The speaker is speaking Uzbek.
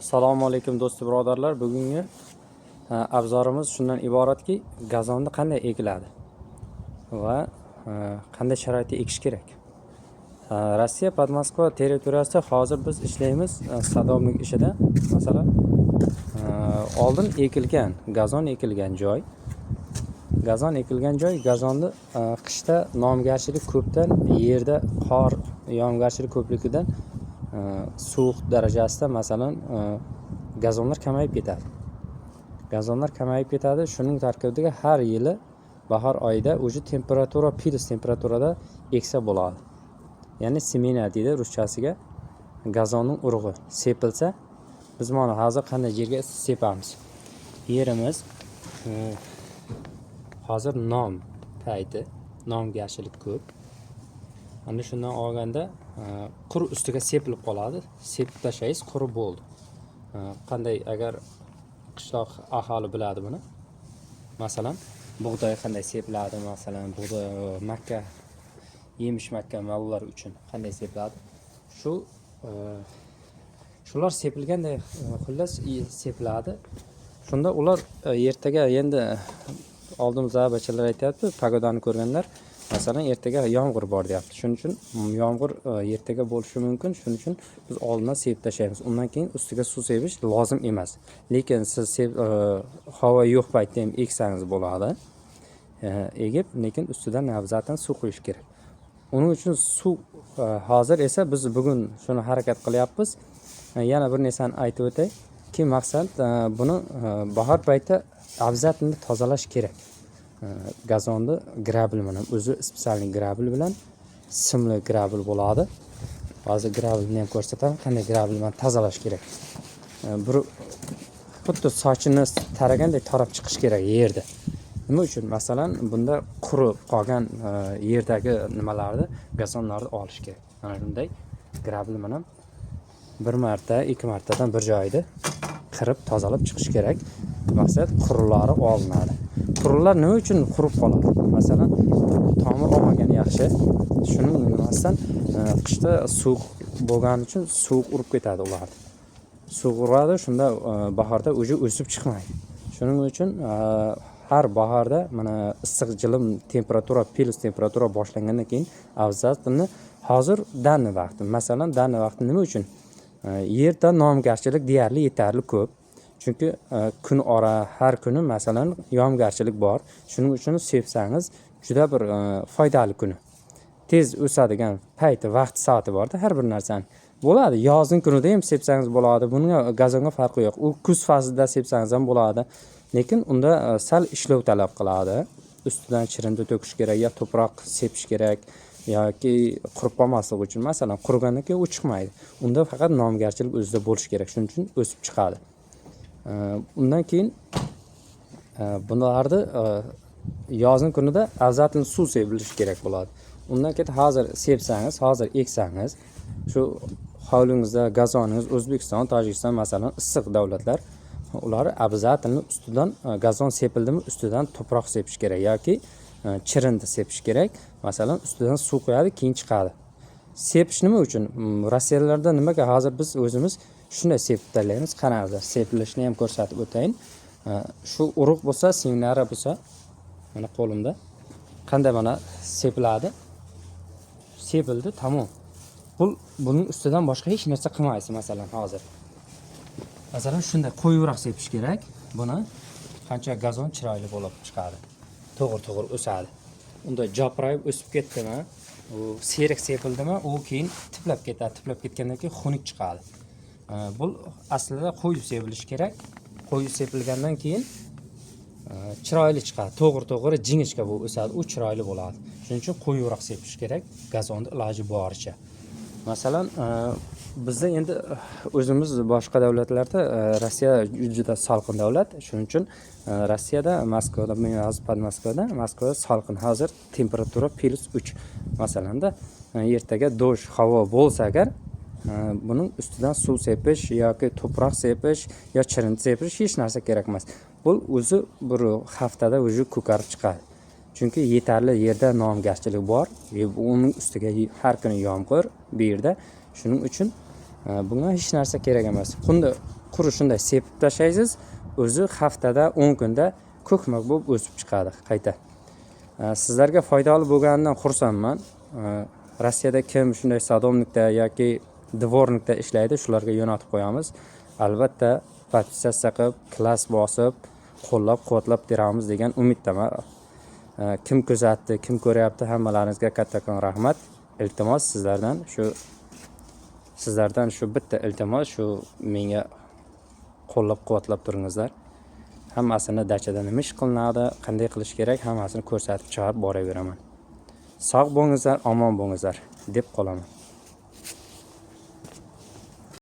Assalomu alaykum do'sti birodarlar. Bugungi avzorimiz shundan iboratki, gazonni qanday ekiladi va qanday sharoitda ekish kerak. Rossiya Podmoskva territoriyasida hozir biz ishlaymiz sadomlik ishida. Masalan, oldin ekilgan, gazon ekilgan joy. Gazonni qishda nomgarchilik ko'pdan, yerda qor, yog'ingarchilik ko'pligidan sovuq darajasida masalan gazonlar kamayib ketadi. Shuning tarkibidagi har yili bahor oyida o'sha temperatura, plus temperaturada eksa bo'ladi. Ya'ni semena deydi ruschasiga, gazonning urug'i sepilsa, biz mana hozir qanday yerga sepamiz. Yerimiz hozir nom payti, nomgarchilik ko'p. Ana shundan olganda qur ustiga sepilib qoladi. Sepib tashlaysiz, qurib bo'ldi. Qanday agar qishloq aholi biladi buni. Masalan, bug'doy qanday sepiladi, masalan, bug'doy, makka, yemish makka mavlar uchun qanday sepiladi. Shular sepilganda xullas sepiladi. Shunda ular ertaga endi oldimizda bachalar aytayapti, pagodani ko'rganlar. Masalan, ertaga yomg'ir bor deyapti. Shuning uchun yomg'ir ertaga bo'lishi mumkin. Shuning uchun biz oldindan sepib tashlaymiz. Undan keyin ustiga suv sepish lozim emas. Lekin siz havo yo'q paytda ham eksangiz bo'ladi. Egib, lekin ustidan navzatan suv qo'yish kerak. Uning uchun suv hozir esa biz bugun shuni harakat qilyapmiz. Yana bir narsani aytib o'tay ki, maqsad buni bahor payti obязательно tozalash kerak. Gazonni grabl bilan, o'zi spesial grabl bilan, simli grabl bo'ladi. Hozir grablni ham ko'rsataman, qanday grabl bilan tozalash kerak. Bir xuddi sochini taragandek tarab chiqish kerak yerda. Nima uchun? Masalan, bunda qurib qolgan yerdagi nimalarni, gazonlarni olish kerak. Mana shunday grabl bilan bir marta, ikki martadan bir joyda qirib tozalab chiqish kerak. Maqsad qurullari olinadi. Qurullar nima uchun qurib qoladi? Masalan, tomir olmagan yaxshi. Shuning nimasidan qishda suv bo'lgani uchun suv urib ketadi ular. Suv uradi, shunda bahorda o'sib chiqmaydi. Shuning uchun har bahorda mana issiq jilim temperatura, plus temperatura boshlangandan keyin afzalni hozir danni vaqti. Masalan, danni vaqti nima uchun? Yerda nomgarchilik deyarli yetarli ko'p. Chunki kun ora har kuni masalan yog'ingarchilik bor. Shuning uchun sepsangiz juda bir foydali kuni. Tez o'sadigan payti, vaqt soati borda har bir narsani. Bo'ladi, yozning kunida ham sepsangiz bo'ladi. Bunga gazonga farqi yo'q. U kuz faslida sepsangiz ham bo'ladi. Lekin unda sal ishlov talab qiladi. Ustidan chirinda to'kish kerak, yo to'proq sepish kerak, yoki qurib qolmasligi uchun. Masalan, qurigandan keyin u chiqmaydi. Unda faqat nomgarchilik o'zida bo'lish kerak. Shuning uchun o'sib chiqadi. Undan keyin bularni yozning kunida afzaldan suv sepilishi kerak bo'ladi. Undan keyin hozir sepsangiz, hozir eksangiz, shu hovlingizda gazoningiz O'zbekiston, Tojikiston masalan issiq davlatlar, ular afzaldan ustidan gazon sepildimi, ustidan to'proq sepish kerak yoki chirinda sepish kerak. Masalan, ustidan suv qo'yadi, keyin chiqadi. Sepish nima uchun? Rossiyalarda nimaga hozir biz o'zimiz shunday sepib tashlaymiz. Qaranglar, sepilishni ham ko'rsatib o'tayin. Shu urug' bo'lsa, singlari bo'lsa, mana qo'limda qanday mana sepiladi. Sepildi, tamom. Buning ustidan boshqa hech narsa qilmaysiz. Masalan, shunday qo'yibroq sepish kerak. Buni qancha gazon chiroyli bo'lib chiqadi. To'g'ri o'sadi. Unda joprayib o'sib ketdimi, u serik sepildimi, u keyin tiplab ketadi. Tiplab ketgandan keyin xunuk chiqadi. Bu aslida qo'yib sepilish kerak. Qo'yib sepilgandan keyin chiroyli chiqadi. To'g'ri jingishga bu o'sadi, u chiroyli bo'ladi. Shuning uchun qo'yibroq sepish kerak, gazonni iloji boricha. Masalan, bizda endi o'zimiz boshqa davlatlarda Rossiya juda salqin davlat. Shuning uchun Rossiyada, Moskvada, men hozir Podmoskvada, Moskvada salqin. Hozir temperatura +3. Masalanda ertaga do'sh havo bo'lsa agar buning ustidan suv sepish yoki to'proq sepish yo chirinda sepish hech narsa kerak emas. Bu o'zi bir haftada o'zi ko'karib chiqadi. Chunki yetarli yerda nomgarchilik bor. Uning ustiga har kuni yomg'ir bu yerda. Shuning uchun bunga hech narsa kerak emas. chuqur shunday sepib tashlaysiz, o'zi haftada 10 kunda ko'kmak bo'lib o'sib chiqadi qayta. Sizlarga foydali bo'lganidan xursandman. Rossiyada kim shunday sadomlikda yoki dvornikda ishlaydi, shularga yo'natib qo'yamiz. Albatta, podpisatsiya qilib, klass bosib, qo'llab-quvvatlab beramiz degan umiddaman. Kim kuzatdi, kim ko'ryapti, hammalaringizga kattakon rahmat. Iltimos sizlardan shu bitta iltimos, shu menga qo'llab-quvvatlab turingizlar. Hammasini dachada nima ish qilinadi, qanday qilish kerak, hammasini ko'rsatib chiqarib boraveraman. Sog' bo'lingizlar, omon bo'lingizlar deb qolaman.